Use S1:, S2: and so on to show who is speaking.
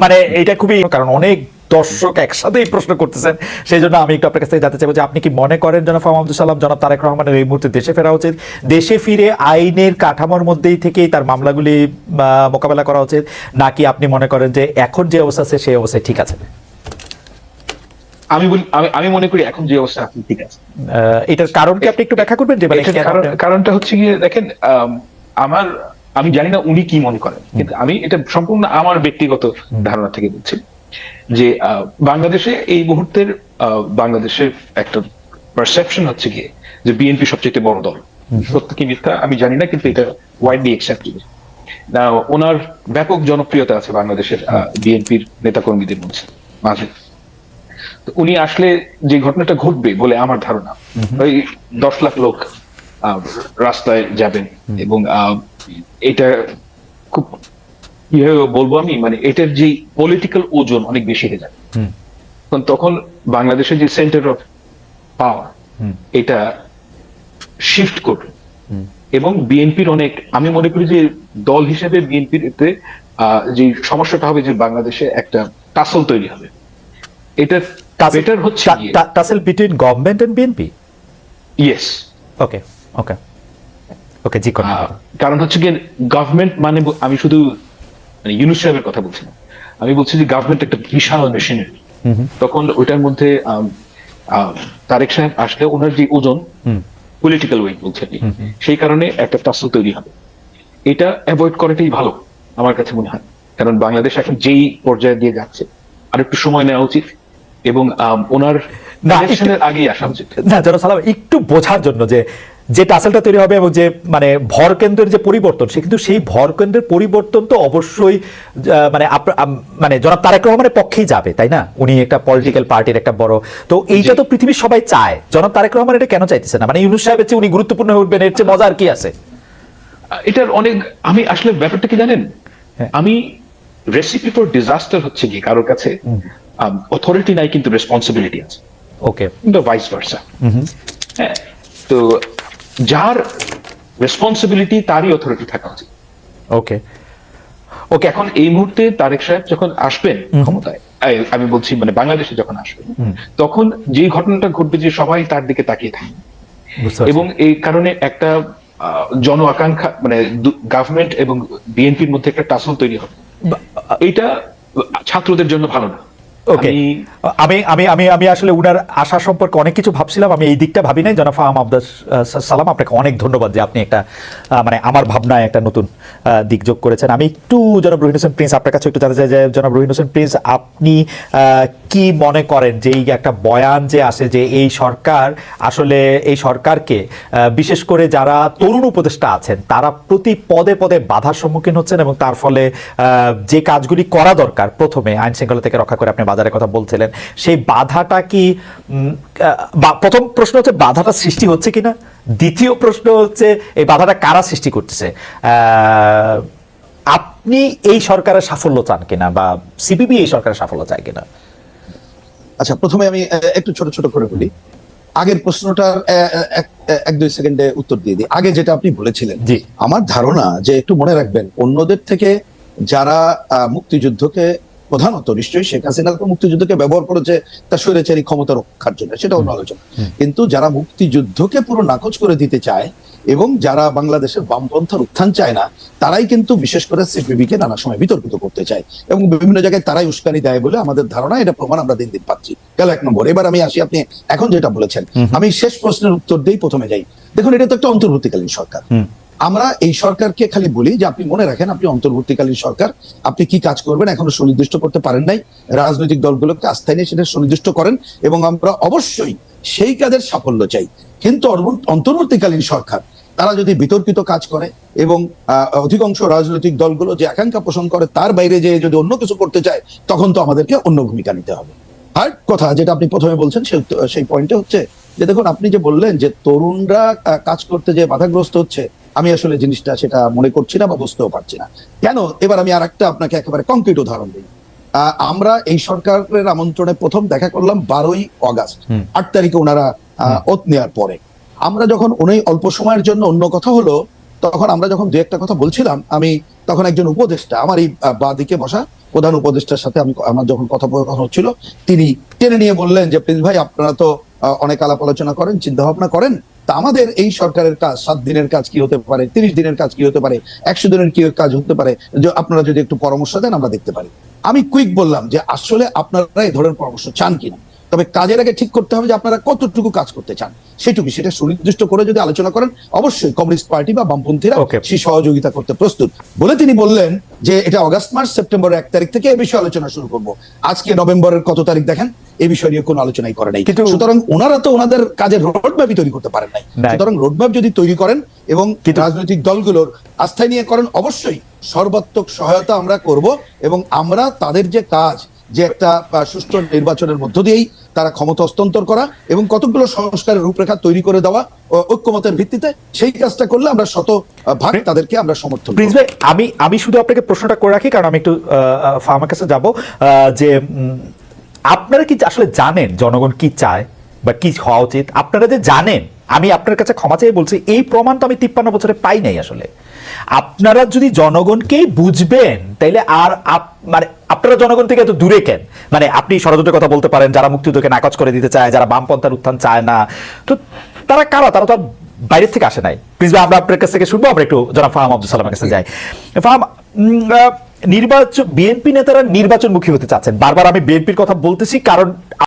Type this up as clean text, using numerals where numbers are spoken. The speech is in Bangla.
S1: মানে এটা খুবই, কারণ অনেক দর্শক একসাথে এই প্রশ্ন করতেছেন, সেই জন্য আমি একটু আপনার কাছ থেকে জানতে চাইবো যে আপনি কি মনে করেন জনাব ফাহাম আব্দুল সালাম, জনাব তারেক রহমানের এই মুহূর্তে দেশে ফেরা উচিত, দেশে ফিরে আইনের কাঠামোর মধ্যেই থেকেই তার মামলাগুলি মোকাবেলা করা উচিত, নাকি আপনি মনে করেন যে এখন যে অবস্থা আছে সেই অবস্থায় ঠিক আছে?
S2: আমি মনে করি এখন যে অবস্থা আছে ঠিক আছে।
S1: এটার কারণ কি আপনি একটু ব্যাখ্যা করবেন? যে মানে
S2: কারণটা হচ্ছে গিয়ে দেখেন, আমি জানি না উনি কি মনে করেন, কিন্তু আমি এটা সম্পূর্ণ আমার ব্যক্তিগত ধারণা থেকে বলছি যে বাংলাদেশে এই মুহূর্তের বাংলাদেশের একটা পারসেপশন হচ্ছে গিয়ে যে বিএনপি সবচেয়ে বড় দল। সত্য কি মিথ্যা আমি জানি না, কিন্তু এটা ওয়াইডলি অ্যাকসেপ্টেড। না, ওনার ব্যাপক জনপ্রিয়তা আছে বাংলাদেশের বিএনপির নেতাকর্মীদের মাঝে। তো উনি আসলে যে ঘটনাটা ঘটবে বলে আমার ধারণা, ওই 10 লাখ লোক রাস্তায় যাবেন, এবং এটা খুব কিভাবে বলবো আমি, মানে এটার যে পলিটিক্যাল ওজন অনেক বেশি হয়ে যাবে। তখন বাংলাদেশের যে সেন্টার অফ পাওয়ার এটা শিফট করবে, এবং বিএনপির অনেক, আমি মনে করি যে দল হিসেবে বিএনপির এতে যে সমস্যাটা হবে যে বাংলাদেশে একটা টাসল তৈরি হবে। এটা বেটার হচ্ছে
S1: tussle between government and BNP.
S2: Yes,
S1: okay okay okay, জি।
S2: কারণ হচ্ছে কি, গভর্নমেন্ট মানে আমি শুধু মানে ইউনূস সাহেবের কথা বলছি না, আমি বলছি যে গভর্নমেন্ট একটা বিশাল মেশিনারি। তখন ওইটার মধ্যে তারেক সাহেব আসলে ওনার যে ওজন, পলিটিক্যাল ওয়েট বলছে, সেই কারণে একটা টাসল তৈরি হবে। এটা অ্যাভয়েড করাটাই ভালো আমার কাছে মনে হয়, কারণ বাংলাদেশ এখন যেই পর্যায়ে দিয়ে যাচ্ছে আর একটু সময় নেওয়া উচিত, এবং ওনার আগেই আসা উচিত।
S1: না জনাব সালাম, একটু বোঝার জন্য যে টাসেলটা তৈরি হবে এবং যে মানে ভর কেন্দ্রের যে পরিবর্তন, সে কিন্তু সেই ভর কেন্দ্রের পরিবর্তন তো অবশ্যই মানে মানে জনাব তারেক রহমানের পক্ষেই যাবে, তাই না? উনি একটা পলিটিক্যাল পার্টির একটা বড়, তো এইটা তো পৃথিবীর সবাই চায়। জনাব তারেক রহমান এটা কেন চাইতেছে না? মানে ইউনূস সাহেবের চেয়ে উনি গুরুত্বপূর্ণ হয়ে উঠবেন, এর চেয়ে মজার কি আছে?
S2: এটার অনেক, আমি আসলে ব্যাপারটা কি জানেন, আমি রেসিপি ফর ডিজাস্টার হচ্ছে কি, কারোর কাছে অথরিটি নাই কিন্তু রেসপন্সিবিলিটি আছে।
S1: ওকে,
S2: ভাইস ভার্সা। হ্যাঁ, তো যার রেসপন্সিবিলিটি তারই অথরিটি থাকা উচিত।
S1: ওকে
S2: ওকে, এখন এই মুহূর্তে তারেক সাহেব যখন আসবেন ক্ষমতায়, আমি বলছি মানে বাংলাদেশে যখন আসবেন, তখন যে ঘটনাটা ঘটবে যে সবাই তার দিকে তাকিয়ে থাকবে, এবং এই কারণে একটা জন আকাঙ্ক্ষা, মানে গভর্নমেন্ট এবং বিএনপির মধ্যে একটা টাসল তৈরি হবে। এইটা ছাত্রদের জন্য ভালো না।
S1: ওকে, আমি আমি আমি আমি আসলে উনার আশা সম্পর্কে অনেক কিছু ভাবছিলাম, আমি এই দিকটা ভাবি নাই। জনাব ফাহাম আব্দুল সালাম, আপনাকে অনেক ধন্যবাদ যে আপনি একটা মানে আমার ভাবনায় একটা নতুন দিক যোগ করেছেন। আমি একটু জনাব রহিন হোসেন প্রিন্স আপনার কাছে একটু জানতে চাই যে জনাব রহিন হোসেন প্রিন্স, আপনি কি মনে করেন যে এই একটা বয়ান যে আসে যে এই সরকার আসলে, এই সরকারকে বিশেষ করে যারা তরুণ উপদেষ্টা আছেন তারা প্রতি পদে পদে বাধার সম্মুখীন হচ্ছেন, এবং তার ফলে যে কাজগুলি করা দরকার প্রথমে আইন শৃঙ্খলা থেকে রক্ষা করে, আপনি বাজারের কথা বলছিলেন, সেই বাধাটা কি, প্রথম প্রশ্ন হচ্ছে বাধাটা সৃষ্টি হচ্ছে কিনা, দ্বিতীয় প্রশ্ন হচ্ছে এই বাধাটা কারা সৃষ্টি করতেছে, আপনি এই সরকারের সাফল্য চান কিনা, বা সিপিবি এই সরকারের সাফল্য চায় কিনা?
S3: আচ্ছা, প্রথমে আমি একটু ছোট ছোট করে বলি, আগের প্রশ্নটার 1-2 সেকেন্ডে উত্তর দিয়ে দিই। আগে যেটা আপনি বলেছিলেন, আমার ধারণা যে একটু মনে রাখবেন, অন্যদের থেকে যারা মুক্তিযুদ্ধকে, প্রধানত নিশ্চয়ই শেখ হাসিনা মুক্তিযুদ্ধকে ব্যবহার করেছে তার স্বৈরাচারী ক্ষমতা রক্ষার জন্য, সেটা অন্য আলোচনা, কিন্তু যারা মুক্তিযুদ্ধকে পুরো নাকচ করে দিতে চায় এবং যারা বাংলাদেশের বামপন্থার উত্থান চায় না, তারাই কিন্তু বিশেষ করে সিপিবি কে নানা সময় বিতর্কিত করতে চায়, এবং বিভিন্ন জায়গায় তারাই উস্কানি দেয় বলে আমাদের ধারণা। এটা প্রমাণ আমরা দিন দিন পাচ্ছি। গেল 1 নম্বর। এবার আমি আসি আপনি এখন যেটা বলেছেন, আমি শেষ প্রশ্নের উত্তর দিয়েই প্রথমে যাই। দেখুন, এটা তো একটা অন্তর্বর্তীকালীন সরকার। আমরা এই সরকারকে খালি বলি যে আপনি মনে রাখেন আপনি অন্তর্বর্তীকালীন সরকার, আপনি কি কাজ করবেন এখনো সুনির্দিষ্ট করতে পারেন নাই, রাজনৈতিক দলগুলোকে আস্থায় নিয়ে সেটা সুনির্দিষ্ট করেন, এবং আমরা অবশ্যই সেই কাজের সাফল্য চাই। কিন্তু অন্তর্বর্তীকালীন সরকার তারা যদি বিতর্কিত কাজ করে এবং অধিকাংশ রাজনৈতিক দলগুলো যে আকাঙ্ক্ষা পোষণ করে তার বাইরে যে যদি অন্য কিছু করতে চায়, তখন তো আমাদেরকে অন্য ভূমিকা নিতে হবে। আর কথা যেটা আপনি প্রথমে বলছেন সেই পয়েন্টে হচ্ছে যে দেখুন, আপনি যে বললেন যে তরুণরা কাজ করতে যে বাধাগ্রস্ত হচ্ছে, আমি আসলে জিনিসটা সেটা মনে করছি না বা বুঝতেও পারছি না কেন। এবার আমি আর একটা আপনাকে একেবারে কংক্রিট উদাহরণ দিই। আমরা এই সরকারের আমন্ত্রণে প্রথম দেখা করলাম 12ই অগাস্ট, 8 তারিখে ওনারা ওত নেওয়ার পরে। আমরা যখন উনি অল্প সময়ের জন্য অন্য কথা হলো, তখন আমরা যখন 2-1টা কথা বলছিলাম, আমি তখন একজন উপদেষ্টা আমার এই বাদিকে বসা প্রধান উপদেষ্টার সাথে আমার যখন কথোপকথন হচ্ছিল, তিনি টেনে নিয়ে বললেন যে প্রিন্স ভাই, আপনারা তো অনেক আলাপ আলোচনা করেন, চিন্তা ভাবনা করেন, তা আমাদের এই সরকারের কাজ 7 দিনের কাজ কি হতে পারে, 30 দিনের কাজ কি হতে পারে, 100 দিনের কি কাজ হতে পারে, যে আপনারা যদি একটু পরামর্শ দেন আমরা দেখতে পারি। আমি কুইক বললাম যে আসলে আপনারা এই ধরনের পরামর্শ চান কিনা, তবে কাজের আগে ঠিক করতে হবে যে আপনারা কতটুকু কাজ করতে চান, সেটা সুনির্দিষ্ট করে যদি আলোচনা করেন, অবশ্যই কমিউনিস্ট পার্টি বা বামপন্থীরা সেই সহযোগিতা করতে প্রস্তুত বলে তিনি বললেন যে এটা অগাস্ট মাস সেপ্টেম্বর 1 তারিখ থেকে এ বিষয়ে আলোচনা শুরু করব। আজকে নভেম্বরের কত তারিখ দেখেন, এই বিষয় নিয়ে কোনো আলোচনাই করে নাই। সুতরাং ওনারা তো ওনাদের কাজের রোডম্যাপই তৈরি করতে পারেন নাই। সুতরাং রোডম্যাপ যদি তৈরি করেন এবং রাজনৈতিক দলগুলোর আস্থায় নিয়ে করেন, অবশ্যই সর্বাত্মক সহায়তা আমরা করব, এবং আমরা তাদের যে কাজ, যে একটা সুষ্ঠু নির্বাচনের মধ্য দিয়েই তারা ক্ষমতা হস্তান্তর করা এবং কতগুলো সংস্কারের রূপরেখা তৈরি করে দেওয়া ঐক্যমতের ভিত্তিতে, সেই কাজটা করলে আমরা শতভাগ তাদেরকে আমরা সমর্থন
S1: প্রিন্স ভাই, আমি শুধু আপনাকে প্রশ্নটা করে রাখি, কারণ আমি একটু ফার্মার কাছে যাব, যে আপনারা কি আসলে জানেন জনগণ কি চায় বা কি হওয়া উচিত? আপনারা যে জানেন, আমি আপনার কাছে ক্ষমা চেয়ে বলছি, এই প্রমাণ তো আমি 53 বছরে পাই নাই আসলে। আপনারা যদি জনগণকেই বুঝবেন, তাইলে আর মানে আপনারা জনগণ থেকে এত দূরে কেন? মানে আপনি ষড়যন্ত্রের কথা বলতে পারেন, যারা মুক্তিযুদ্ধকে নাকচ করে দিতে চায়, যারা বামপন্থার উত্থান চায় না, তো তারা কারা? তারা তো আর বাইরের থেকে আসে নাই। প্লিজ ভাই, আমরা আপনার কাছ থেকে শুনবো, আমরা একটু জনাব ফাহাম আব্দুল সালামের কাছে যাই। ফাহাম, নির্বাচন, বিএনপি নেতারা নির্বাচনমুখী হতে চাচ্ছেন। বারবার আমি বিএনপির কথা বলতেছি, কারণ